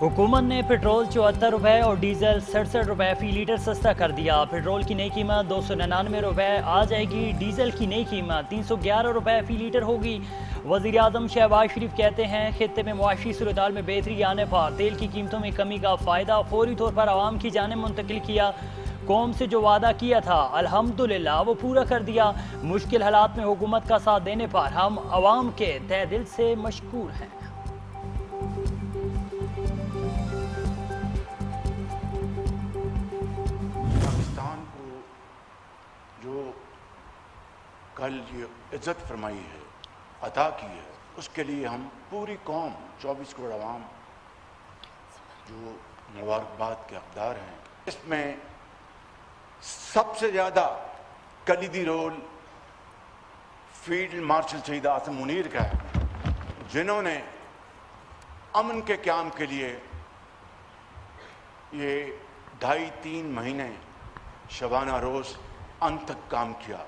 हुकूमत ने पेट्रोल 74 रुपये और डीजल 67 रुपये फ़ी लीटर सस्ता कर दिया। पेट्रोल की नई कीमत 299 रुपये आ जाएगी। डीजल की नई कीमत 311 रुपये फ़ी लीटर होगी। वज़ीर आज़म शहबाज शरीफ कहते हैं खित्ते में मुआशी सूरत में बेहतरी आने पर तेल की कीमतों में कमी का फ़ायदा फौरी तौर पर आवाम की जानिब मुंतकिल किया। कौम से जो वादा किया था अल्हम्दुलिल्लाह वो पूरा कर दिया। मुश्किल हालात में हुकूमत का साथ देने पर हम आवाम के तहे दिल से मशकूर हैं। पाकिस्तान को जो कल ये इज्जत फरमाई है, अता की है, उसके लिए हम पूरी कौम 24 करोड़ आवाम जो मुबारकबाद के हकदार हैं। इसमें सबसे ज़्यादा कलीदी रोल फील्ड मार्शल शहीद आसिम मुनीर का है, जिन्होंने अमन के क़याम के लिए ये 2.5-3 महीने शबाना रोज़ अंत तक काम किया।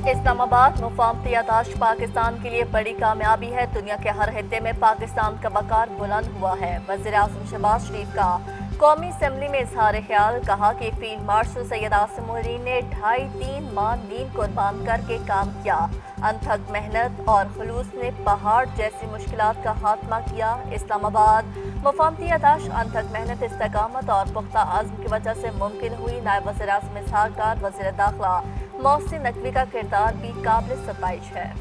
इस्लामाबाद मुफाहमती यादाश्त पाकिस्तान के लिए बड़ी कामयाबी है। दुनिया के हर हिस्से में पाकिस्तान का वक़ार बुलंद हुआ है। वज़ीर आज़म शहबाज शरीफ का कौमी असम्बली में इजहार ख्याल, कहा कि फील्ड मार्शल सैयद आसिम मुनीर ने 2.5-3 माह नींद कुर्बान करके काम किया। अनथक मेहनत और खुलूस ने पहाड़ जैसी मुश्किलात का खात्मा किया। इस्लामाबाद मुफाहमती यादाश्त अनथक मेहनत, इस्तकामत और पुख्ता आज़म की वजह से मुमकिन हुई। नायब वज़ीर आज़म इसहाक डार, वज़ीर दाखिला मोहसिन नकवी का किरदार भी काबिल सताइश है।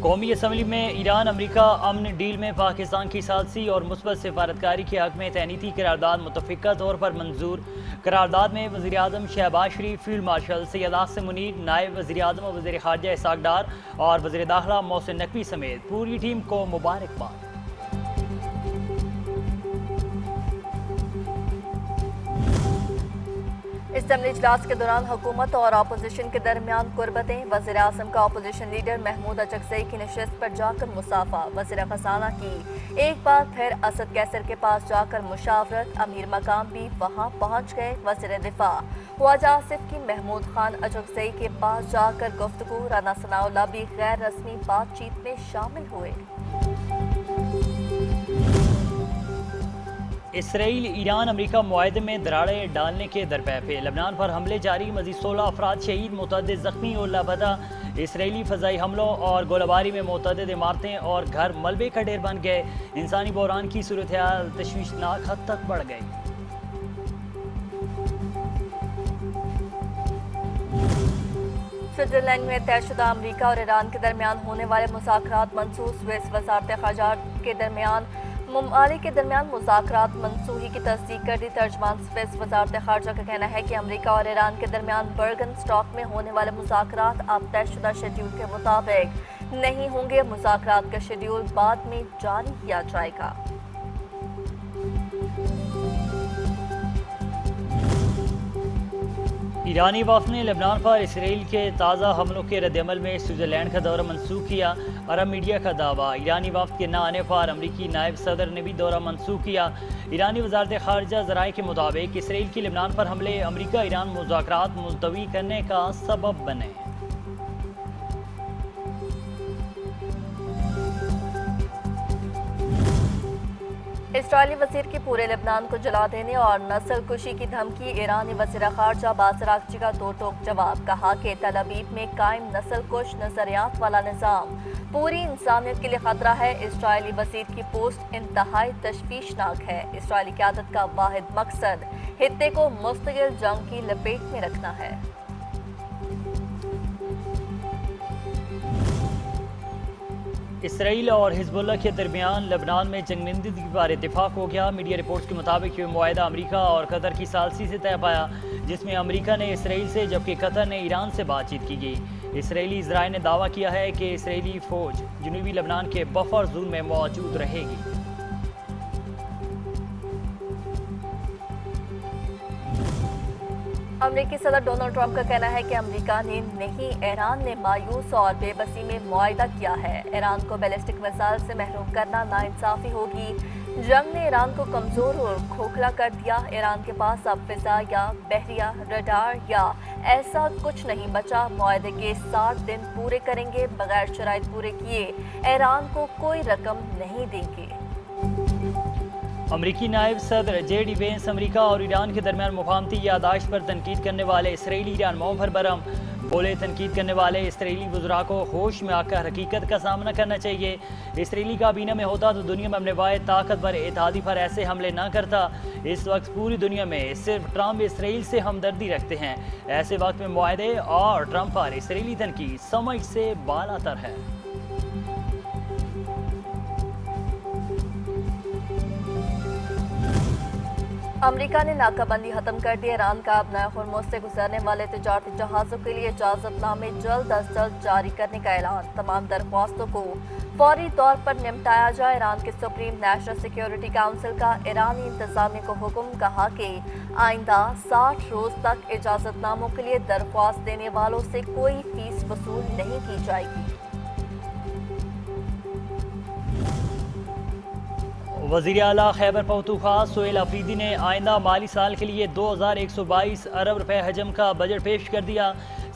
कौमी असम्बली में ईरान अमरीका अमन डील में पाकिस्तान की सालसी और मुस्बत सिफारतकारी के हक में तैनीती करारदाद मुतफ़िका तौर पर मंजूर। करारदाद में वज़ीर आज़म शहबाज शरीफ, फील्ड मार्शल सैयद आसिम मुनीर, नायब वज़ीर आज़म और वज़ीर ख़ारजा इसहाक डार और वज़ीर दाखिला मोहसिन नकवी समेत पूरी टीम को मुबारकबाद। असम्बली इजलास के दौरान हुकूमत और अपोजिशन के दरमियान कुर्बतें। वज़ीर आज़म का अपोजिशन लीडर महमूद अचकज़ई की नशिस्त पर जाकर मुसाफा। वज़ीर ख़ज़ाना की एक बार फिर असद कैसर के पास जाकर मुशावरत। अमीर मकाम भी वहाँ पहुँच गए। वज़ीर दिफा ख्वाजा आसिफ की महमूद खान अचकज़ई के पास जाकर गुफ्तगू। राना सनाउल्लाह भी गैर रस्मी बातचीत में शामिल हुए। इसराइल ईरान अमरीका मुआहदे में दरारें डालने के दरपे पे। लबनान पर हमले जारी, मज़ीद 16 अफराद शहीद, मुतअद्दिद ज़ख्मी और लापता। इसराइली फ़ज़ाई हमलों और गोलाबारी में मुतअद्दिद इमारतें और घर मलबे का ढेर बन गए। इंसानी बहरान की सूरत हाल तशवीशनाक हद तक बढ़ गई। स्विट्ज़रलैंड में तयशुदा अमरीका और ईरान के दरमियान होने वाले मुज़ाकरात मनसूख। स्विस वज़ारत ख़ारजा के दरमियान ममालिक के दरमियान मुज़ाकरात मनसूखी की तस्दीक कर दी। तर्जमान स्विस वज़ारत ख़ारजा का कहना है कि अमरीका और ईरान के दरमियान बर्गन स्टॉक में होने वाले मुज़ाकरात अब तयशुदा शेड्यूल के मुताबिक नहीं होंगे। मुज़ाकरात का शेड्यूल बाद में जारी किया जाएगा। ईरानी वफ़द ने लेबनान पर इसराइल के ताज़ा हमलों के रद्दअमल में स्विट्ज़रलैंड का दौरा मनसूख किया। अरब मीडिया का दावा, ईरानी वफ़द के न आने पर अमरीकी नायब सदर ने भी दौरा मनसूख किया। ईरानी वज़ारत ख़ारजा ज़राए के मुताबिक इसराइल की लेबनान पर हमले अमरीका ईरान मुज़ाकरात मुलतवी करने का सबब बने। इसराइली वज़ीर की पूरे लेबनान को जला देने और नस्ल कुशी की धमकी। ईरानी वज़ीर ख़ारजा अब्बास अराग़ची का दो टोक जवाब, कहा कि तल अवीव में कायम नस्ल कुश नज़रियात वाला निज़ाम पूरी इंसानियत के लिए खतरा है। इसराइली वज़ीर की पोस्ट इंतहाई तशवीशनाक है। इसराइली क़यादत का वाहिद मकसद हित्ते को मुस्तकिल जंग की लपेट में रखना है। इसराइल और हिजबुल्लाह के दरमियान लेबनान में जंगबंदी पर इत्तेफाक हो गया। मीडिया रिपोर्ट्स के मुताबिक ये मुआहदा अमरीका और कतर की सालसी से तय पाया, जिसमें अमरीका ने इसराइल से जबकि कतर ने ईरान से बातचीत की गई। इसराइली इज़राइल ने दावा किया है कि इसराइली फ़ौज जनूबी लेबनान के बफर जोन में मौजूद रहेगी। अमरीकी सदर डोनाल्ड ट्रंप का कहना है कि अमरीका ने नहीं, ईरान ने मायूस और बेबसी में मुआहदा किया है। ईरान को बैलिस्टिक मिसाइल से महरूम करना नाइंसाफ़ी होगी। जंग ने ईरान को कमजोर और खोखला कर दिया। ईरान के पास अब फिजा या बहरिया रडार या ऐसा कुछ नहीं बचा। मुआहदे के 60 दिन पूरे करेंगे, बगैर शराइत पूरे किए ईरान को कोई रकम नहीं देंगे। अमरीकी नायब सदर JD वेंस अमरीका और ईरान के दरमियान मुफाहमती यादाश्त पर तनकीद करने वाले इसराइली ईरान मौ भर बरम बोले। तनकीद करने वाले इसराइली वज़रा को होश में आकर हकीकत का सामना करना चाहिए। इसराइली काबीना में होता तो दुनिया में अपने वाहिद ताकतवर इत्तेहादी पर ऐसे हमले न करता। इस वक्त पूरी दुनिया में सिर्फ ट्रंप इसराइल से हमदर्दी रखते हैं। ऐसे वक्त में मुआहदे और ट्रंप पर इसराइली तनकीद समझ से बालातर है। अमेरिका ने नाकाबंदी खत्म कर दी। ईरान का अब नया हुर्मुज़ से गुजरने वाले तिजारती जहाज़ों के लिए इजाज़तनामे जल्द अज जल्द जारी करने का ऐलान। तमाम दरख्वास्तों को फौरी तौर पर निपटाया जाए। ईरान के सुप्रीम नेशनल सिक्योरिटी काउंसिल का ईरानी इंतजामिया को हुक्म, कहा कि आइंदा 60 रोज तक इजाज़तनामों के लिए दरख्वास्त देने वालों से कोई फीस वसूल नहीं की जाएगी। वज़ीर आला खैबर पख्तूनख्वा सोहेल अफरीदी ने आइंदा माली साल के लिए 2122 अरब रुपए हजम का बजट पेश कर दिया।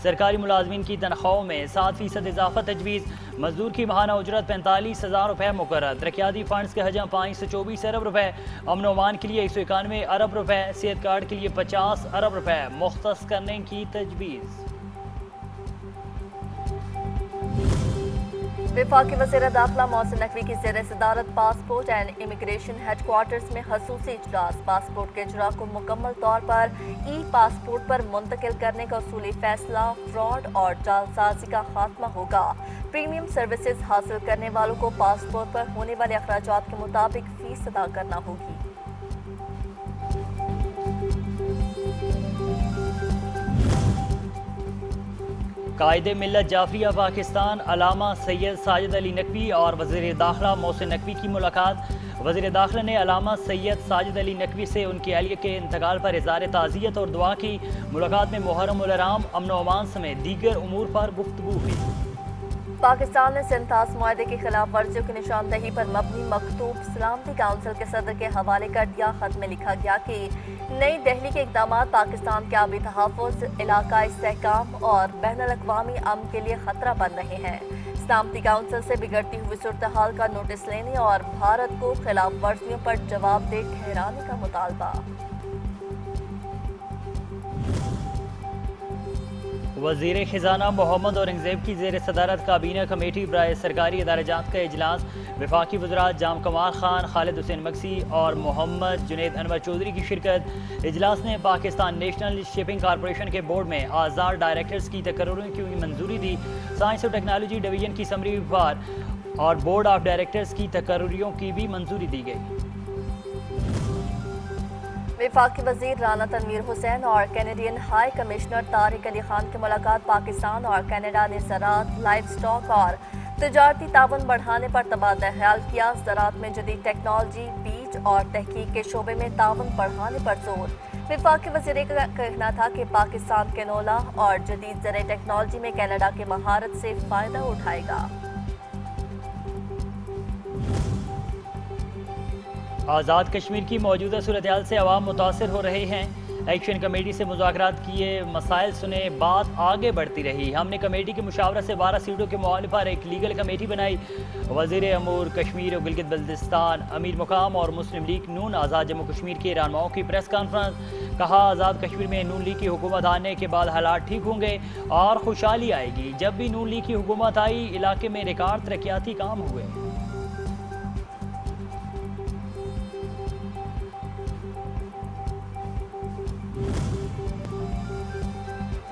सरकारी मुलाजमीन की तनख्वाहों में 7% इजाफा तजवीज़। मजदूर की माहाना उजरत 45,000 रुपये मुकर्रर। तरक्याती फंड्स के हजम 524 अरब रुपए। अमन ओमान के लिए 191 अरब रुपए। सेहत कार्ड के लिए 50 अरब रुपए मुख्तस करने की तजवीज़। वफाकी वज़ीर दाखिला मोहसिन नकवी की ज़ेर सदारत पासपोर्ट एंड इमिग्रेशन हेडक्वार्टर्स में खसूसी इजलास। पासपोर्ट के इजरा को मुकम्मल तौर पर ई-पासपोर्ट पर मुंतकिल करने का उसूली फैसला। फ्रॉड और जालसाजी का खात्मा होगा। प्रीमियम सर्विसेज हासिल करने वालों को पासपोर्ट पर होने वाले अखराजात के मुताबिक फीस अदा करना होगी। कायदे मिल्लत जाफरिया पाकिस्तान अलामा सैयद साजिद अली नकवी और वज़ीर दाखिला मोहसिन नकवी की मुलाकात। वज़ीर दाखिला ने अलामा सैयद साजिद अली नकवी से उनकी अहलिया के इंतकाल पर इज़हार ताज़ियत और दुआ की। मुलाकात में मुहर्रम उल हराम, अमन व अमान समेत दीगर उमूर पर गुफ्तगू हुई। पाकिस्तान ने सिंथास मुआहदे की खिलाफ वर्जियों की निशानदही पर मबनी मकतूब सलामती काउंसिल के सदर के हवाले कर दिया। खत में लिखा गया कि नई दिल्ली के इकदाम पाकिस्तान के आबी तहफ़्फ़ुज़, इलाकाई इस्तेहकाम और बैनुल-अक़वामी अमन के लिए खतरा बन रहे हैं। सलामती काउंसिल से बिगड़ती हुई सूरत हाल का नोटिस लेने और भारत को खिलाफ वर्जियों पर जवाबदेह ठहराने का मुतालबा। वज़ीर ख़ज़ाना मोहम्मद औरंगज़ेब की ज़ेर सदारत काबीना कमेटी बराए सरकारी इदाराजात का इजलास। वफाकी वज़रा जाम कमाल खान, खालिद हुसैन मक्सी और मोहम्मद जुनैद अनवर चौधरी की शिरकत। इजलास ने पाकिस्तान नेशनल शिपिंग कॉरपोरेशन के बोर्ड में आज़ाद डायरेक्टर्स की तकर्रुर की मंजूरी दी। साइंस और टेक्नोलॉजी डिवीजन की समरी विभाग और बोर्ड ऑफ डायरेक्टर्स की तकर्रुरियों की भी मंजूरी दी गई। वफाकी वज़ीर राना तनवीर हुसैन और Canadian high commissioner Tariq Ali Khan की मुलाकात। पाकिस्तान और कनाडा ने ज़राअत, लाइव स्टॉक और तिजारती ताउन बढ़ाने पर तबादला ख्याल किया। ज़राअत में जदीद टेक्नोलॉजी, बीज और तहकीक के शोबे में ताउन बढ़ाने पर जोर। वफाकी वज़ीर का कहना था कि पाकिस्तान कैनोला और जदीद ज़राई टेक्नोलॉजी में कनाडा की महारत से फ़ायदा उठाएगा। आज़ाद कश्मीर की मौजूदा सूरत-ए-हाल से अवाम मुतासिर हो रहे हैं। एक्शन कमेटी से मुज़ाकरात किए, मसाइल सुने, बात आगे बढ़ती रही। हमने कमेटी की मुशावरत से 12 सीटों के मुआवने पर एक लीगल कमेटी बनाई। वज़ीर अमूर कश्मीर और गिलगित बल्तिस्तान, अमीर मुकाम और मुस्लिम लीग नून आज़ाद जम्मू कश्मीर के रहनुमाओं की प्रेस कॉन्फ्रेंस। कहा, आज़ाद कश्मीर में नून लीग की हुकूमत आने के बाद हालात ठीक होंगे और खुशहाली आएगी। जब भी नून लीग की हुकूमत आई, इलाके में रिकॉर्ड तरक्याती काम हुए।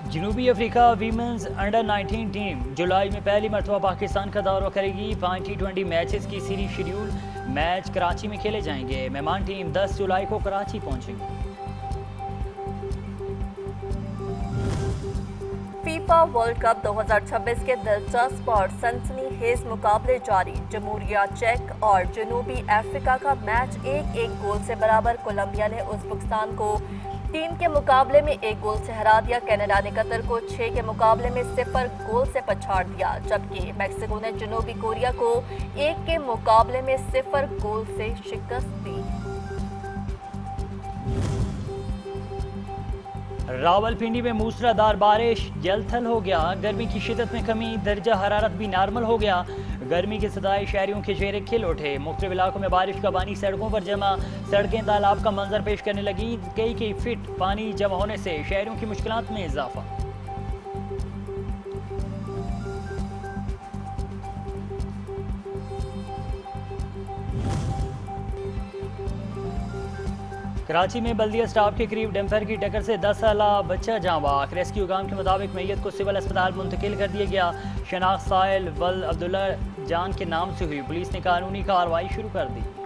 जनूबी अफ्रीका वीमेंस अंडर 19 टीम जुलाई में पहली मरतबा पाकिस्तान का दौरा करेगी। 5 T20 मैचेस की सीरीज शेड्यूल। मैच कराची में खेले जाएंगे। मेहमान टीम 10 जुलाई को कराची पहुंचेगी। फीफा वर्ल्ड कप 2026 के दिलचस्प और सनसनीखेज मुकाबले जारी। जमहूरिया चेक और जनूबी अफ्रीका का मैच 1-1 गोल से बराबर। कोलंबिया ने उज़्बेकिस्तान को 3 के मुकाबले में 1 गोल से हरा दिया। कनाडा ने कतर को 6 के मुकाबले में 0 गोल से पछाड़ दिया, जबकि मैक्सिको ने जनूबी कोरिया को 1 के मुकाबले में 0 गोल से शिकस्त दी। रावलपिंडी में मूसलाधार बारिश, जलथल हो गया। गर्मी की शिदत में कमी, दर्जा हरारत भी नॉर्मल हो गया। गर्मी के सदाए शहरियों के चेहरे खिल उठे। मुख्तलिफ इलाकों में बारिश का पानी सड़कों पर जमा, सड़कें तालाब का मंजर पेश करने लगी। कई फीट पानी जमा होने से शहरियों की मुश्किलात में इजाफा। कराची में बल्दिया स्टाफ के करीब डंपर की टक्कर से 10 साला बच्चा जाँ बाख। रेस्क्यू काम के मुताबिक मैयत को सिविल अस्पताल मुंतकिल कर दिया गया। शनाख्त साहिल वल अब्दुल्ला जान के नाम से हुई। पुलिस ने कानूनी कार्रवाई शुरू कर दी।